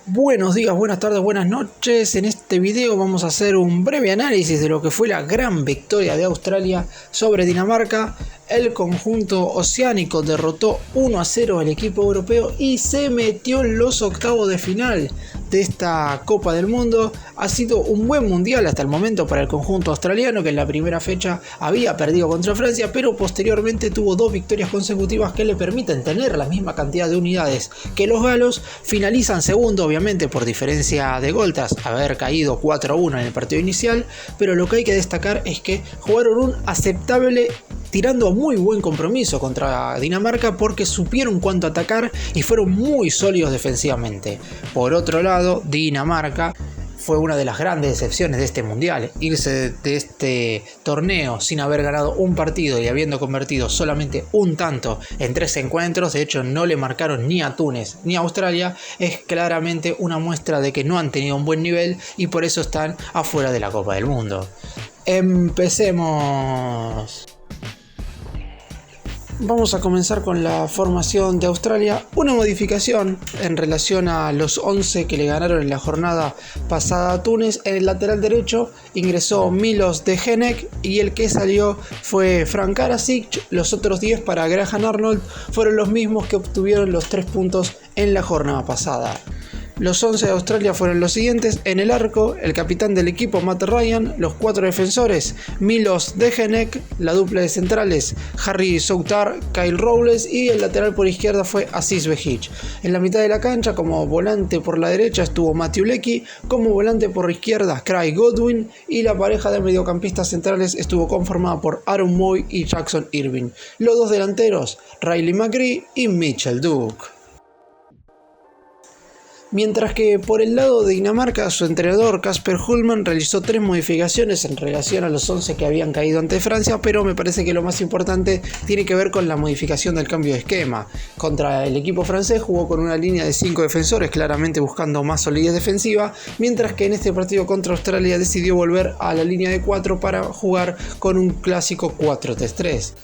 Buenos días, buenas tardes, buenas noches. En este video vamos a hacer un breve análisis de lo que fue la gran victoria de Australia sobre Dinamarca. El conjunto oceánico derrotó 1-0 al equipo europeo y se metió en los octavos de final de esta Copa del Mundo. Ha sido un buen mundial hasta el momento para el conjunto australiano, que en la primera fecha había perdido contra Francia, pero posteriormente tuvo dos victorias consecutivas que le permiten tener la misma cantidad de unidades que los galos. Finalizan segundo, obviamente por diferencia de gol tras haber caído 4-1 en el partido inicial, pero lo que hay que destacar es que jugaron un aceptable, tirando a muy buen compromiso contra Dinamarca, porque supieron cuánto atacar y fueron muy sólidos defensivamente. Por otro lado, Dinamarca fue una de las grandes decepciones de este mundial. Irse de este torneo sin haber ganado un partido y habiendo convertido solamente un tanto en 3 encuentros, de hecho no le marcaron ni a Túnez ni a Australia, es claramente una muestra de que no han tenido un buen nivel y por eso están afuera de la Copa del Mundo. Empecemos. Vamos a comenzar con la formación de Australia. Una modificación en relación a los 11 que le ganaron en la jornada pasada a Túnez. En el lateral derecho ingresó Milos de Genek y el que salió fue Frank Karasic. Los otros 10 para Graham Arnold fueron los mismos que obtuvieron los 3 puntos en la jornada pasada. Los 11 de Australia fueron los siguientes: en el arco, el capitán del equipo Matt Ryan, los 4 defensores Milos de Genek, la dupla de centrales Harry Souttar, Kyle Rowles y el lateral por izquierda fue Aziz Behich. En la mitad de la cancha, como volante por la derecha estuvo Matthew Leckie, como volante por izquierda Craig Godwin y la pareja de mediocampistas centrales estuvo conformada por Aaron Mooy y Jackson Irving. Los dos delanteros Riley McGree y Mitchell Duke. Mientras que por el lado de Dinamarca, su entrenador Kasper Hjulmand realizó 3 modificaciones en relación a los 11 que habían caído ante Francia, pero me parece que lo más importante tiene que ver con la modificación del cambio de esquema. Contra el equipo francés jugó con una línea de 5 defensores, claramente buscando más solidez defensiva, mientras que en este partido contra Australia decidió volver a la línea de 4 para jugar con un clásico 4-3-3.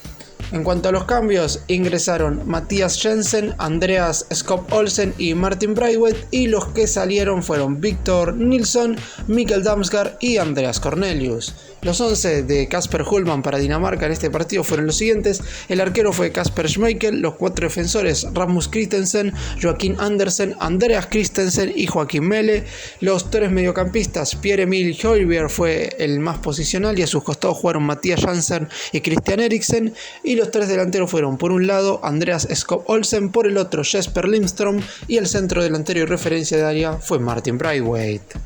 En cuanto a los cambios, ingresaron Mathias Jensen, Andreas Skop Olsen y Martin Braithwaite, y los que salieron fueron Victor Nilsson, Mikkel Damsgaard y Andreas Cornelius. Los 11 de Kasper Hjulmand para Dinamarca en este partido fueron los siguientes: el arquero fue Kasper Schmeichel, los 4 defensores Rasmus Christensen, Joaquín Andersen, Andreas Christensen y Joaquín Mele, los 3 mediocampistas Pierre-Emil Højbjerg fue el más posicional y a sus costados jugaron Mathias Jansen y Christian Eriksen, y los 3 delanteros fueron por un lado Andreas Skop Olsen, por el otro Jesper Lindström y el centro delantero y referencia de área fue Martin Braithwaite.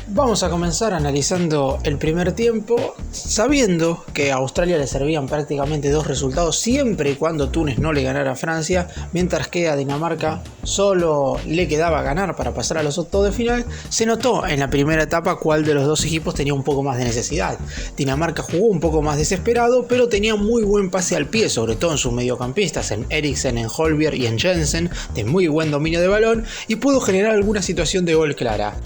Vamos a comenzar analizando el primer tiempo, sabiendo que a Australia le servían prácticamente 2 resultados siempre y cuando Túnez no le ganara a Francia, mientras que a Dinamarca solo le quedaba ganar para pasar a los octavos de final. Se notó en la primera etapa cuál de los dos equipos tenía un poco más de necesidad. Dinamarca jugó un poco más desesperado, pero tenía muy buen pase al pie, sobre todo en sus mediocampistas, en Eriksen, en Højbjerg y en Jensen, de muy buen dominio de balón, y pudo generar alguna situación de gol clara.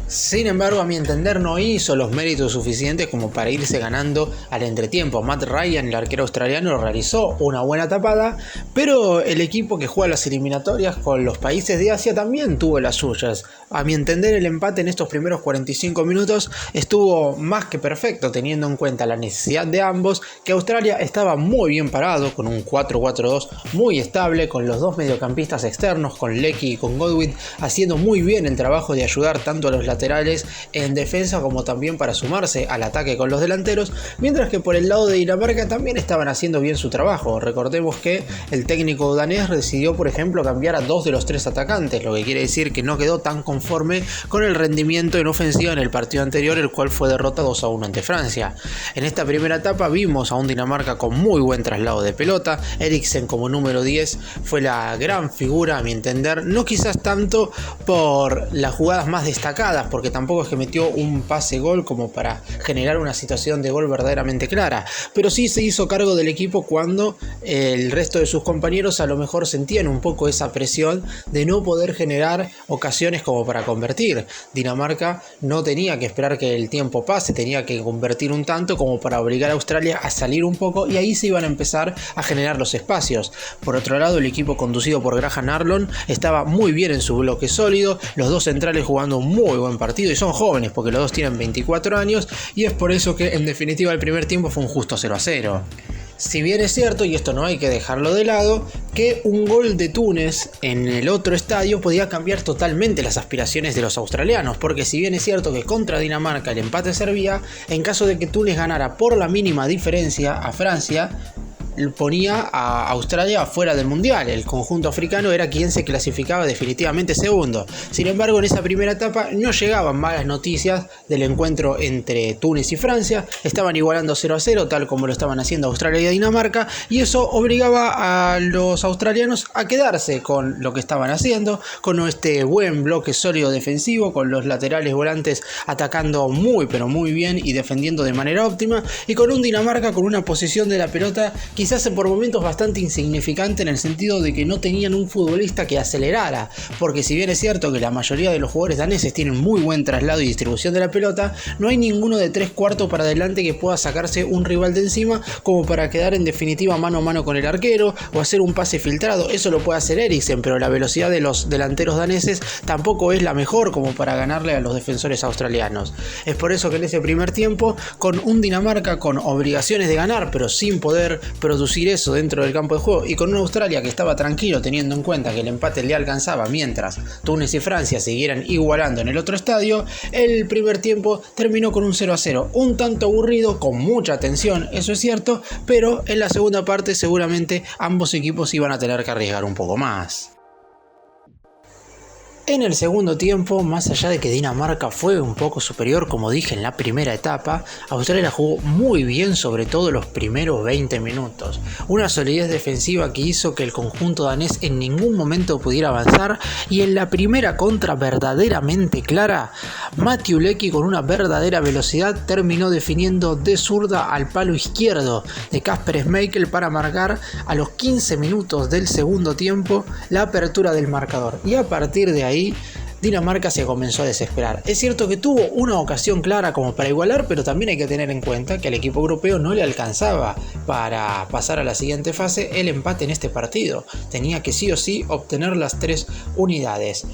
Sin embargo, a mi entender, no hizo los méritos suficientes como para irse ganando al entretiempo. Matt Ryan, el arquero australiano, realizó una buena tapada, pero el equipo que juega las eliminatorias con los países de Asia también tuvo las suyas. A mi entender, el empate en estos primeros 45 minutos estuvo más que perfecto, teniendo en cuenta la necesidad de ambos, que Australia estaba muy bien parado, con un 4-4-2 muy estable, con los 2 mediocampistas externos, con Leckie y con Godwin, haciendo muy bien el trabajo de ayudar tanto a los laterales en defensa como también para sumarse al ataque con los delanteros, mientras que por el lado de Dinamarca también estaban haciendo bien su trabajo. Recordemos que el técnico danés decidió, por ejemplo, cambiar a 2 de los 3 atacantes, lo que quiere decir que no quedó tan conforme con el rendimiento en ofensiva en el partido anterior, el cual fue derrotado 2-1 ante Francia. En esta primera etapa vimos a un Dinamarca con muy buen traslado de pelota. Eriksen como número 10 fue la gran figura, a mi entender, no quizás tanto por las jugadas más destacadas, porque tampoco es que metió un pase gol como para generar una situación de gol verdaderamente clara, pero sí se hizo cargo del equipo cuando el resto de sus compañeros a lo mejor sentían un poco esa presión de no poder generar ocasiones como para convertir. Dinamarca no tenía que esperar que el tiempo pase, tenía que convertir un tanto como para obligar a Australia a salir un poco, y ahí se iban a empezar a generar los espacios. Por otro lado, el equipo conducido por Graham Arnold estaba muy bien en su bloque sólido, los dos centrales jugando un muy buen partido, y son jóvenes porque los dos tienen 24 años, y es por eso que en definitiva el primer tiempo fue un justo 0-0. Si bien es cierto, y esto no hay que dejarlo de lado, que un gol de Túnez en el otro estadio podía cambiar totalmente las aspiraciones de los australianos, porque si bien es cierto que contra Dinamarca el empate servía, en caso de que Túnez ganara por la mínima diferencia a Francia, ponía a Australia fuera del mundial. El conjunto africano era quien se clasificaba definitivamente segundo. Sin embargo, en esa primera etapa no llegaban malas noticias del encuentro entre Túnez y Francia. Estaban igualando 0-0, tal como lo estaban haciendo Australia y Dinamarca, y eso obligaba a los australianos a quedarse con lo que estaban haciendo, con este buen bloque sólido defensivo, con los laterales volantes atacando muy pero muy bien y defendiendo de manera óptima, y con un Dinamarca con una posición de la pelota quizás por momentos bastante insignificante, en el sentido de que no tenían un futbolista que acelerara, porque si bien es cierto que la mayoría de los jugadores daneses tienen muy buen traslado y distribución de la pelota, no hay ninguno de 3/4 para adelante que pueda sacarse un rival de encima como para quedar en definitiva mano a mano con el arquero o hacer un pase filtrado. Eso lo puede hacer Eriksen, pero la velocidad de los delanteros daneses tampoco es la mejor como para ganarle a los defensores australianos. Es por eso que en ese primer tiempo, con un Dinamarca con obligaciones de ganar pero sin poder producir eso dentro del campo de juego, y con una Australia que estaba tranquilo teniendo en cuenta que el empate le alcanzaba mientras Túnez y Francia siguieran igualando en el otro estadio, el primer tiempo terminó con un 0-0, un tanto aburrido, con mucha tensión, eso es cierto, pero en la segunda parte seguramente ambos equipos iban a tener que arriesgar un poco más. En el segundo tiempo, más allá de que Dinamarca fue un poco superior, como dije en la primera etapa, Australia jugó muy bien, sobre todo los primeros 20 minutos. Una solidez defensiva que hizo que el conjunto danés en ningún momento pudiera avanzar, y en la primera contra verdaderamente clara, Matthew Leckie con una verdadera velocidad terminó definiendo de zurda al palo izquierdo de Kasper Schmeichel para marcar a los 15 minutos del segundo tiempo la apertura del marcador, y a partir de ahí Dinamarca se comenzó a desesperar. Es cierto que tuvo una ocasión clara como para igualar, pero también hay que tener en cuenta que al equipo europeo no le alcanzaba para pasar a la siguiente fase el empate en este partido. Tenía que sí o sí obtener las 3 unidades.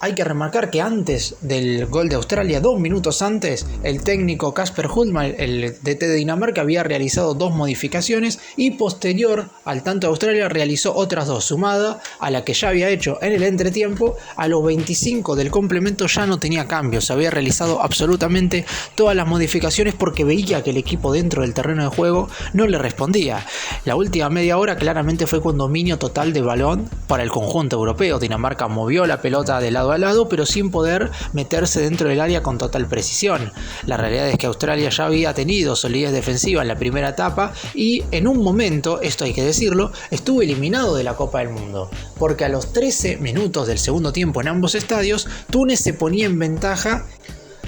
Hay que remarcar que antes del gol de Australia, 2 minutos antes, el técnico Kasper Hultman, el DT de Dinamarca, había realizado 2 modificaciones, y posterior al tanto de Australia realizó otras 2, sumada a la que ya había hecho en el entretiempo. A los 25 del complemento ya no tenía cambios, había realizado absolutamente todas las modificaciones porque veía que el equipo dentro del terreno de juego no le respondía. La última media hora claramente fue con dominio total de balón para el conjunto europeo. Dinamarca movió la pelota de lado a lado, pero sin poder meterse dentro del área con total precisión. La realidad es que Australia ya había tenido solidez defensiva en la primera etapa, y en un momento, esto hay que decirlo, estuvo eliminado de la Copa del Mundo, porque a los 13 minutos del segundo tiempo en ambos estadios, Túnez se ponía en ventaja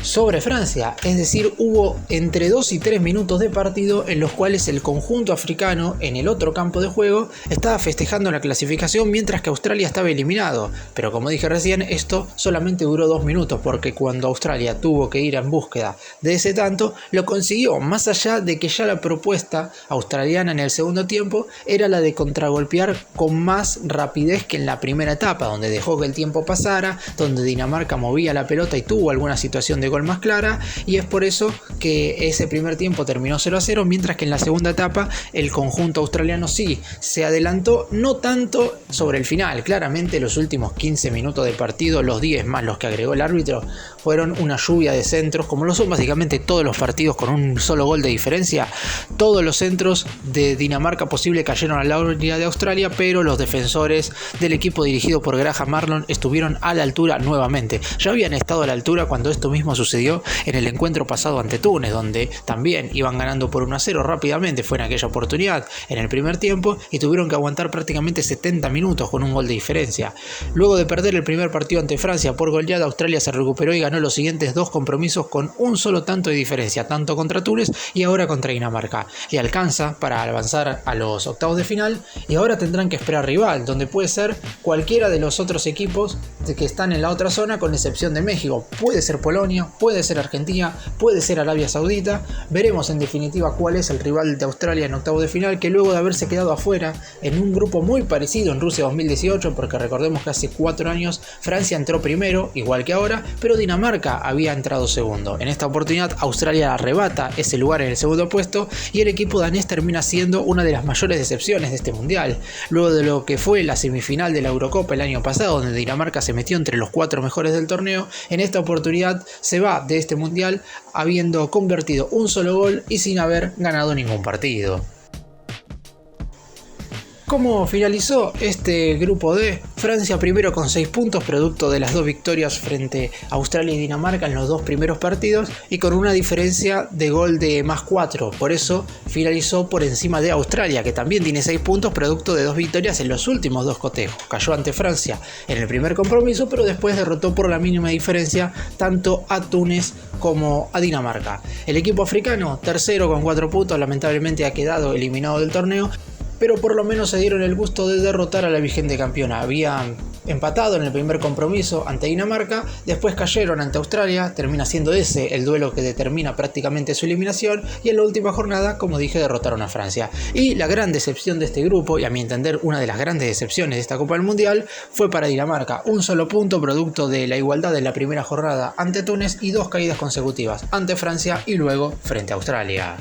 sobre Francia, es decir, hubo entre 2 y 3 minutos de partido en los cuales el conjunto africano en el otro campo de juego estaba festejando la clasificación mientras que Australia estaba eliminado. Pero como dije recién, esto solamente duró 2 minutos, porque cuando Australia tuvo que ir en búsqueda de ese tanto, lo consiguió, más allá de que ya la propuesta australiana en el segundo tiempo era la de contragolpear con más rapidez que en la primera etapa, donde dejó que el tiempo pasara, donde Dinamarca movía la pelota y tuvo alguna situación de gol más clara, y es por eso que ese primer tiempo terminó 0-0, mientras que en la segunda etapa el conjunto australiano sí se adelantó, no tanto sobre el final. Claramente los últimos 15 minutos de partido, los 10 más los que agregó el árbitro, fueron una lluvia de centros, como lo son básicamente todos los partidos con un solo gol de diferencia. Todos los centros de Dinamarca posible cayeron a la orilla de Australia, pero los defensores del equipo dirigido por Graham Arnold estuvieron a la altura nuevamente. Ya habían estado a la altura cuando esto mismo sucedió en el encuentro pasado ante Túnez, donde también iban ganando por 1-0 rápidamente, fue en aquella oportunidad en el primer tiempo y tuvieron que aguantar prácticamente 70 minutos con un gol de diferencia. Luego de perder el primer partido ante Francia por goleada, Australia se recuperó y ganó los siguientes 2 compromisos con un solo tanto de diferencia, tanto contra Túnez y ahora contra Dinamarca, y alcanza para avanzar a los octavos de final, y ahora tendrán que esperar rival, donde puede ser cualquiera de los otros equipos que están en la otra zona, con excepción de México. Puede ser Polonia, puede ser Argentina, puede ser Arabia Saudita. Veremos en definitiva cuál es el rival de Australia en octavos de final, que luego de haberse quedado afuera en un grupo muy parecido en Rusia 2018, porque recordemos que hace 4 años Francia entró primero, igual que ahora, pero Dinamarca había entrado segundo. En esta oportunidad Australia arrebata ese lugar en el segundo puesto y el equipo danés termina siendo una de las mayores decepciones de este mundial. Luego de lo que fue la semifinal de la Eurocopa el año pasado, donde Dinamarca se metió entre los 4 mejores del torneo, en esta oportunidad se va de este mundial habiendo convertido un solo gol y sin haber ganado ningún partido. ¿Cómo finalizó este grupo D? Francia primero con 6 puntos, producto de las 2 victorias frente a Australia y Dinamarca en los 2 primeros partidos y con una diferencia de gol de +4. Por eso finalizó por encima de Australia, que también tiene 6 puntos, producto de 2 victorias en los últimos 2 cotejos. Cayó ante Francia en el primer compromiso, pero después derrotó por la mínima diferencia tanto a Túnez como a Dinamarca. El equipo africano, tercero con 4 puntos, lamentablemente ha quedado eliminado del torneo, pero por lo menos se dieron el gusto de derrotar a la vigente campeona. Habían empatado en el primer compromiso ante Dinamarca, después cayeron ante Australia, termina siendo ese el duelo que determina prácticamente su eliminación, y en la última jornada, como dije, derrotaron a Francia. Y la gran decepción de este grupo, y a mi entender una de las grandes decepciones de esta Copa del Mundial, fue para Dinamarca. Un solo punto, producto de la igualdad en la primera jornada ante Túnez y 2 caídas consecutivas ante Francia y luego frente a Australia.